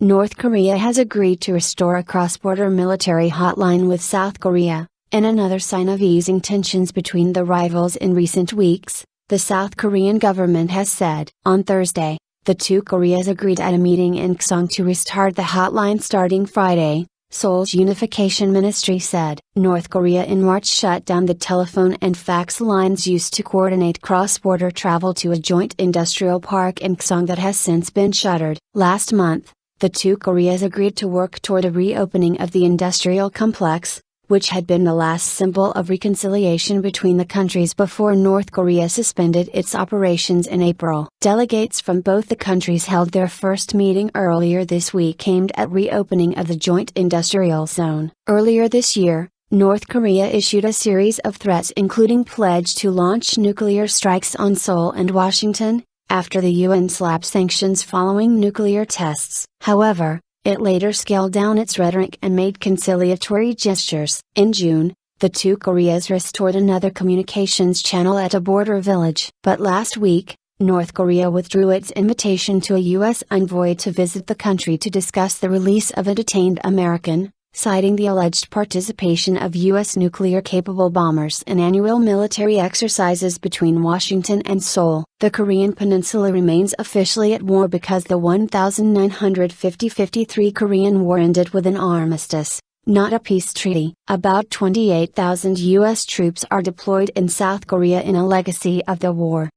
North Korea has agreed to restore a cross-border military hotline with South Korea, in another sign of easing tensions between the rivals in recent weeks, the South Korean government has said. On Thursday, the two Koreas agreed at a meeting in Kaesong to restart the hotline starting Friday, Seoul's Unification Ministry said. North Korea in March shut down the telephone and fax lines used to coordinate cross-border travel to a joint industrial park in Kaesong that has since been shuttered. Last month, the two Koreas agreed to work toward a reopening of the industrial complex, which had been the last symbol of reconciliation between the countries before North Korea suspended its operations in April. Delegates from both the countries held their first meeting earlier this week aimed at reopening of the joint industrial zone. Earlier this year, North Korea issued a series of threats including pledge to launch nuclear strikes on Seoul and Washington, after the UN slapped sanctions following nuclear tests. However, it later scaled down its rhetoric and made conciliatory gestures. In June, the two Koreas restored another communications channel at a border village. But last week, North Korea withdrew its invitation to a U.S. envoy to visit the country to discuss the release of a detained American, citing the alleged participation of U.S. nuclear-capable bombers in annual military exercises between Washington and Seoul. The Korean peninsula remains officially at war because the 1953 Korean War ended with an armistice, not a peace treaty. About 28,000 U.S. troops are deployed in South Korea in a legacy of the war.